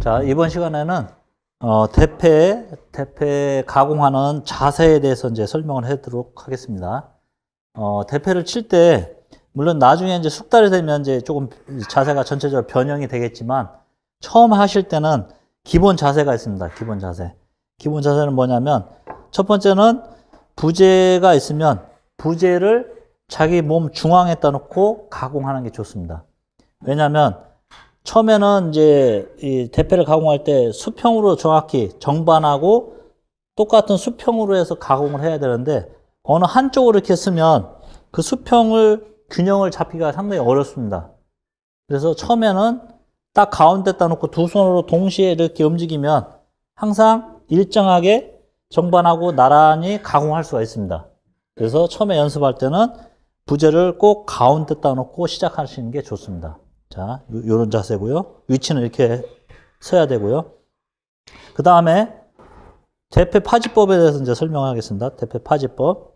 자, 이번 시간에는 대패 가공하는 자세에 대해서 이제 설명을 해드리도록 하겠습니다. 대패를 칠 때, 물론 나중에 이제 숙달이 되면 이제 조금 자세가 전체적으로 변형이 되겠지만, 처음 하실 때는 기본 자세가 있습니다. 기본 자세. 기본 자세는 뭐냐면, 첫 번째는 부재가 있으면 부재를 자기 몸 중앙에다 놓고 가공하는 게 좋습니다. 왜냐면, 처음에는 이제 이 대패를 가공할 때 수평으로 정확히 정반하고 똑같은 수평으로 해서 가공을 해야 되는데 어느 한쪽으로 이렇게 쓰면 그 수평을 균형을 잡기가 상당히 어렵습니다. 그래서 처음에는 딱 가운데다 놓고 두 손으로 동시에 이렇게 움직이면 항상 일정하게 정반하고 나란히 가공할 수가 있습니다. 그래서 처음에 연습할 때는 부재를 꼭 가운데다 놓고 시작하시는 게 좋습니다. 자, 요런 자세고요. 위치는 이렇게 서야 되고요. 그 다음에 대패 파지법에 대해서 이제 설명하겠습니다. 대패 파지법.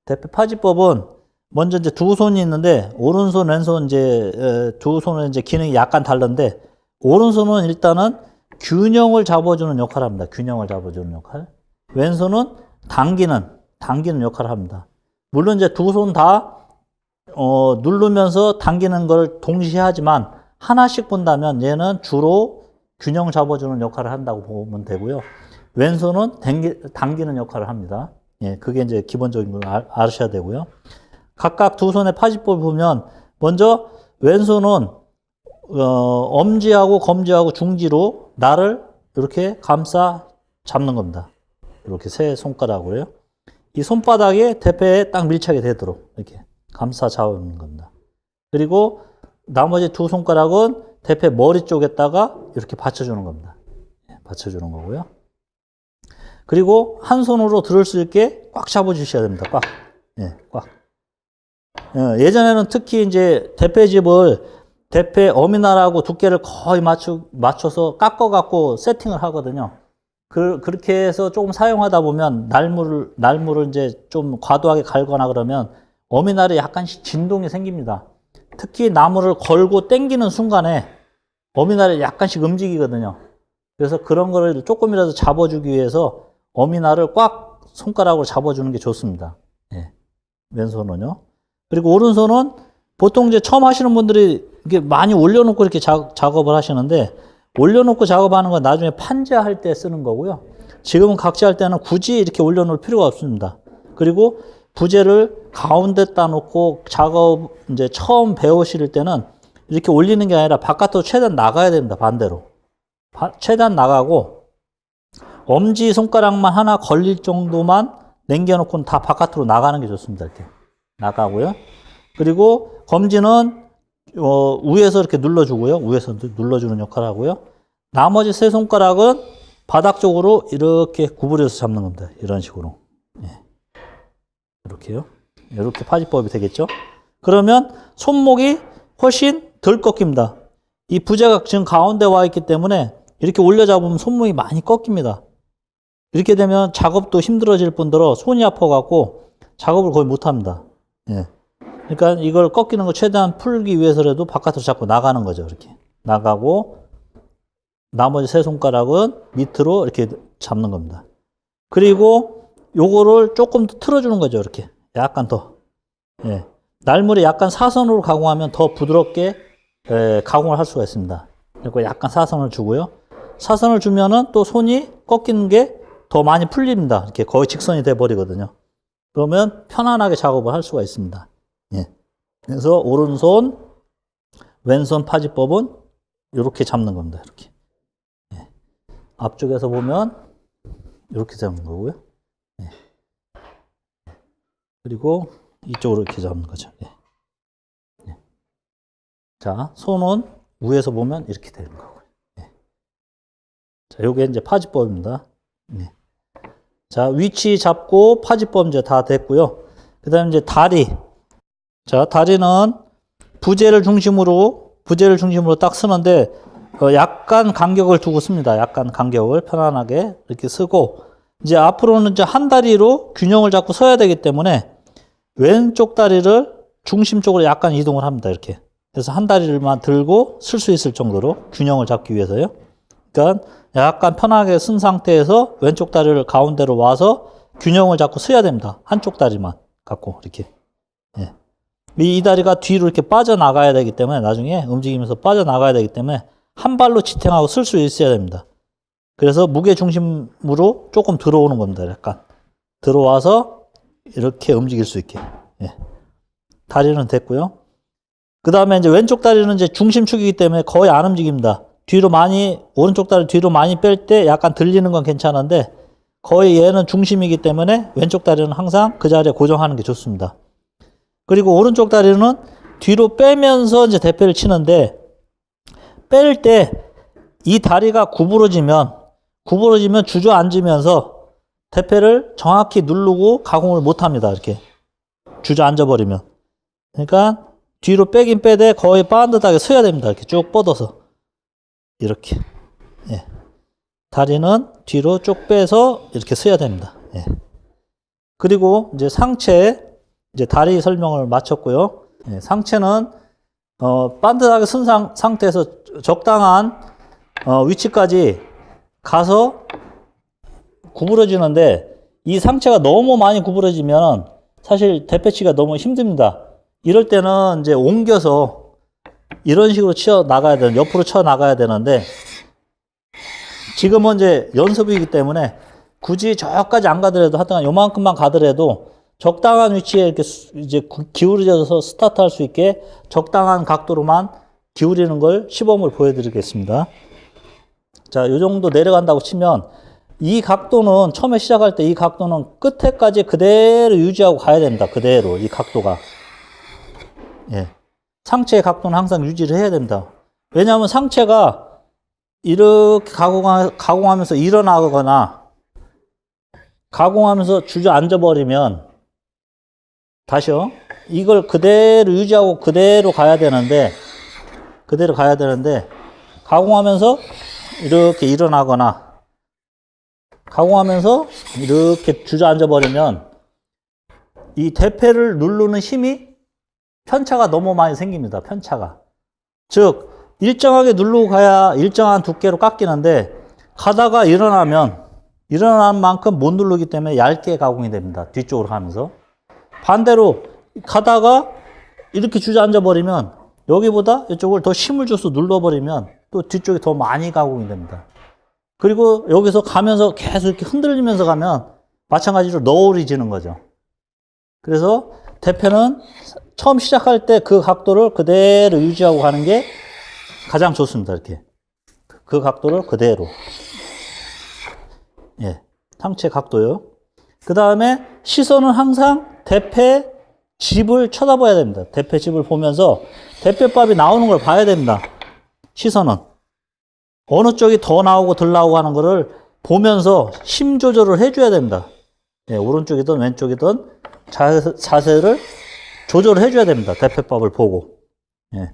대패 파지법은 먼저 이제 두 손이 있는데 오른손, 왼손 이제 두 손은 이제 기능이 약간 다른데 오른손은 일단은 균형을 잡아주는 역할을 합니다. 균형을 잡아주는 역할. 왼손은 당기는 역할을 합니다. 물론 이제 두 손 다 누르면서 당기는 걸 동시에 하지만 하나씩 본다면 얘는 주로 균형 잡아주는 역할을 한다고 보면 되고요. 왼손은 당기는 역할을 합니다. 예, 그게 이제 기본적인 걸 아셔야 되고요. 각각 두 손의 파지법을 보면 먼저 왼손은 엄지하고 검지하고 중지로 날을 이렇게 감싸 잡는 겁니다. 이렇게 세 손가락으로요. 이 손바닥에 대패에 딱 밀착이 되도록 이렇게 감싸 잡는 겁니다. 그리고 나머지 두 손가락은 대패 머리 쪽에다가 이렇게 받쳐주는 겁니다. 받쳐주는 거고요. 그리고 한 손으로 들을 수 있게 꽉 잡아주셔야 됩니다. 꽉. 예, 꽉. 예전에는 특히 이제 대패집을 대패 어미날하고 두께를 거의 맞춰서 깎아갖고 세팅을 하거든요. 그렇게 해서 조금 사용하다 보면 날물을 이제 좀 과도하게 갈거나 그러면 어미날에 약간씩 진동이 생깁니다. 특히 나무를 걸고 당기는 순간에 어미날이 약간씩 움직이거든요. 그래서 그런 거를 조금이라도 잡아주기 위해서 어미날을 꽉 손가락으로 잡아주는 게 좋습니다. 예. 왼손은요. 그리고 오른손은 보통 이제 처음 하시는 분들이 이게 많이 올려놓고 이렇게 작업을 하시는데 올려놓고 작업하는 건 나중에 판재할 때 쓰는 거고요. 지금은 각재할 때는 굳이 이렇게 올려놓을 필요가 없습니다. 그리고 부재를 가운데다 놓고 작업 이제 처음 배우실 때는 이렇게 올리는 게 아니라 바깥으로 최대한 나가야 됩니다. 반대로. 최대한 나가고 엄지 손가락만 하나 걸릴 정도만 남겨놓고는 다 바깥으로 나가는 게 좋습니다. 이렇게 나가고요. 그리고 검지는 위에서 이렇게 눌러주고요. 위에서 눌러주는 역할을 하고요. 나머지 세 손가락은 바닥 쪽으로 이렇게 구부려서 잡는 겁니다. 이런 식으로. 예. 이렇게요. 이렇게 파지법이 되겠죠. 그러면 손목이 훨씬 덜 꺾입니다. 이 부재가 지금 가운데 와 있기 때문에 이렇게 올려 잡으면 손목이 많이 꺾입니다. 이렇게 되면 작업도 힘들어질 뿐더러 손이 아파갖고 작업을 거의 못합니다. 예. 그러니까 이걸 꺾이는 거 최대한 풀기 위해서라도 바깥으로 자꾸 나가는 거죠. 이렇게 나가고 나머지 세 손가락은 밑으로 이렇게 잡는 겁니다. 그리고 요거를 조금 더 틀어주는 거죠. 이렇게 약간 더. 예. 날물에 약간 사선으로 가공하면 더 부드럽게 가공을 할 수가 있습니다. 그리고 약간 사선을 주고요. 사선을 주면은 또 손이 꺾이는 게 더 많이 풀립니다. 이렇게 거의 직선이 돼 버리거든요. 그러면 편안하게 작업을 할 수가 있습니다. 예. 그래서 오른손, 왼손 파지법은 이렇게 잡는 겁니다. 이렇게. 예. 앞쪽에서 보면 이렇게 잡는 거고요. 예. 그리고 이쪽으로 이렇게 잡는 거죠. 예. 예. 자, 손은 위에서 보면 이렇게 되는 거고요. 예. 자, 요게 이제 파지법입니다. 예. 자, 위치 잡고 파지법 이제 다 됐고요. 그 다음에 이제 다리. 자, 다리는 부재를 중심으로 딱 쓰는데, 약간 간격을 두고 씁니다. 약간 간격을 편안하게 이렇게 쓰고, 이제 앞으로는 이제 한 다리로 균형을 잡고 서야 되기 때문에, 왼쪽 다리를 중심 쪽으로 약간 이동을 합니다. 이렇게. 그래서 한 다리를만 들고 쓸 수 있을 정도로 균형을 잡기 위해서요. 그러니까 약간 편하게 쓴 상태에서 왼쪽 다리를 가운데로 와서 균형을 잡고 서야 됩니다. 한쪽 다리만 갖고 이렇게. 예. 이 다리가 뒤로 이렇게 빠져나가야 되기 때문에 나중에 움직이면서 빠져나가야 되기 때문에 한 발로 지탱하고 쓸 수 있어야 됩니다. 그래서 무게 중심으로 조금 들어오는 겁니다. 약간 들어와서 이렇게 움직일 수 있게. 예. 다리는 됐고요. 그 다음에 이제 왼쪽 다리는 이제 중심축이기 때문에 거의 안 움직입니다. 뒤로 많이, 오른쪽 다리 뒤로 많이 뺄 때 약간 들리는 건 괜찮은데 거의 얘는 중심이기 때문에 왼쪽 다리는 항상 그 자리에 고정하는 게 좋습니다. 그리고 오른쪽 다리는 뒤로 빼면서 이제 대패를 치는데 뺄 때 이 다리가 구부러지면 주저앉으면서 대패를 정확히 누르고 가공을 못 합니다. 이렇게 주저앉아 버리면. 그러니까 뒤로 빼긴 빼되 거의 반듯하게 서야 됩니다. 이렇게 쭉 뻗어서. 이렇게. 예. 다리는 뒤로 쭉 빼서 이렇게 서야 됩니다. 예. 그리고 이제 상체, 이제 다리 설명을 마쳤고요. 예. 상체는, 반듯하게 쓴 상태에서 적당한, 위치까지 가서 구부러지는데 이 상체가 너무 많이 구부러지면 사실 대패치가 너무 힘듭니다. 이럴 때는 이제 옮겨서 이런 식으로 치어 나가야 되는, 옆으로 쳐 나가야 되는데 지금은 이제 연습이기 때문에 굳이 저까지 안 가더라도 하여튼 요만큼만 가더라도 적당한 위치에 이렇게 이제 기울여져서 스타트 할 수 있게 적당한 각도로만 기울이는 걸 시범을 보여드리겠습니다. 자, 요 정도 내려간다고 치면 이 각도는 처음에 시작할 때 이 각도는 끝에까지 그대로 유지하고 가야 됩니다. 그대로 이 각도가. 예. 상체의 각도는 항상 유지를 해야 됩니다. 왜냐하면 상체가 이렇게 가공하면서 일어나거나 가공하면서 주저앉아 버리면 다시요. 이걸 그대로 유지하고 그대로 가야 되는데 가공하면서 이렇게 일어나거나 가공하면서 이렇게 주저앉아 버리면 이 대패를 누르는 힘이 편차가 너무 많이 생깁니다. 편차가. 즉 일정하게 누르고 가야 일정한 두께로 깎이는데 가다가 일어난 만큼 못 누르기 때문에 얇게 가공이 됩니다. 뒤쪽으로 가면서. 반대로 가다가 이렇게 주저앉아 버리면 여기보다 이쪽을 더 힘을 줘서 눌러버리면 또 뒤쪽이 더 많이 가공이 됩니다. 그리고 여기서 가면서 계속 이렇게 흔들리면서 가면 마찬가지로 너울이지는 거죠. 그래서 대패는 처음 시작할 때 그 각도를 그대로 유지하고 가는 게 가장 좋습니다. 이렇게. 그 각도를 그대로. 예. 상체 각도요. 그 다음에 시선은 항상 대패 집을 쳐다봐야 됩니다. 대패 집을 보면서 대패밥이 나오는 걸 봐야 됩니다. 시선은. 어느 쪽이 더 나오고 덜 나오고 하는 거를 보면서 힘 조절을 해줘야 됩니다. 예, 오른쪽이든 왼쪽이든 자세를 조절을 해줘야 됩니다. 대패밥을 보고. 예.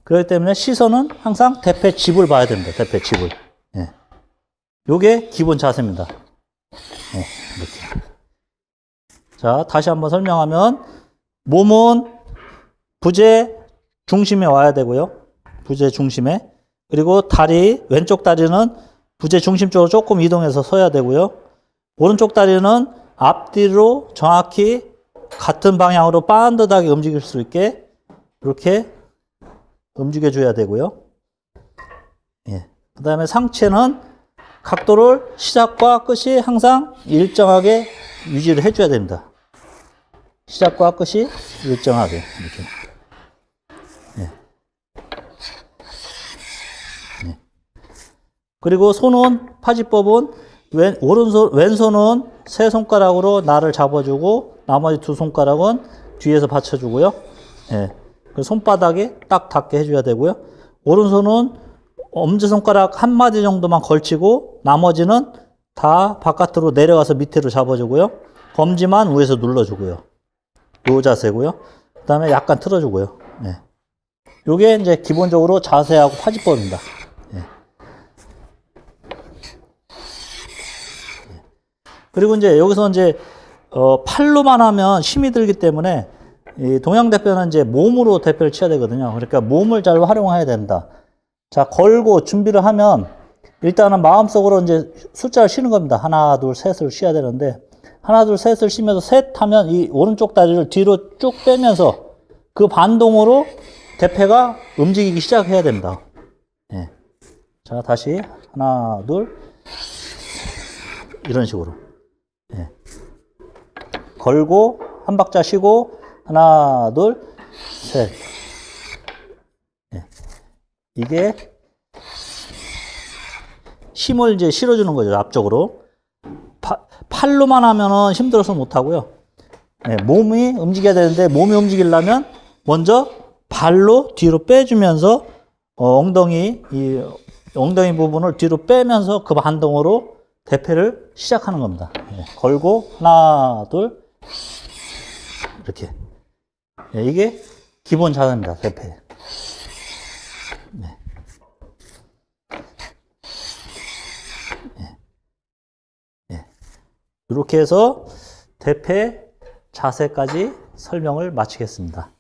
그렇기 때문에 시선은 항상 대패 집을 봐야 됩니다. 대패 집을. 예. 요게 기본 자세입니다. 예, 이렇게. 자, 다시 한번 설명하면 몸은 부재 중심에 와야 되고요. 부재 중심에. 그리고 다리, 왼쪽 다리는 부재 중심 쪽으로 조금 이동해서 서야 되고요. 오른쪽 다리는 앞뒤로 정확히 같은 방향으로 반듯하게 움직일 수 있게 이렇게 움직여줘야 되고요. 예. 그 다음에 상체는 각도를 시작과 끝이 항상 일정하게 유지를 해줘야 됩니다. 시작과 끝이 일정하게 이렇게. 예. 예. 그리고 손은 파지법은 왼손은 세 손가락으로 나를 잡아주고 나머지 두 손가락은 뒤에서 받쳐주고요. 예. 손바닥에 딱 닿게 해줘야 되고요. 오른손은 엄지손가락 한 마디 정도만 걸치고 나머지는 다 바깥으로 내려가서 밑으로 잡아주고요. 검지만 위에서 눌러주고요. 요 자세고요. 그 다음에 약간 틀어주고요. 예. 요게 이제 기본적으로 자세하고 파지법입니다. 예. 그리고 이제 여기서 이제 팔로만 하면 힘이 들기 때문에 이 동양 대표는 이제 몸으로 대표를 쳐야 되거든요. 그러니까 몸을 잘 활용해야 된다. 자, 걸고 준비를 하면 일단은 마음속으로 이제 숫자를 쉬는 겁니다. 하나, 둘, 셋을 쉬어야 되는데, 하나, 둘, 셋을 쉬면서 셋 하면 이 오른쪽 다리를 뒤로 쭉 빼면서 그 반동으로 대패가 움직이기 시작해야 됩니다. 예. 자, 다시 하나, 둘, 이런 식으로. 예. 걸고 한 박자 쉬고 하나, 둘, 셋. 예. 이게 힘을 이제 실어주는 거죠, 앞쪽으로. 팔로만 하면은 힘들어서 못 하고요. 예, 몸이 움직여야 되는데 몸이 움직이려면 먼저 발로 뒤로 빼주면서 엉덩이 부분을 뒤로 빼면서 그 반동으로 대패를 시작하는 겁니다. 예, 걸고 하나, 둘, 이렇게. 예, 이게 기본 자세입니다, 대패. 네. 이렇게 해서 대패 자세까지 설명을 마치겠습니다.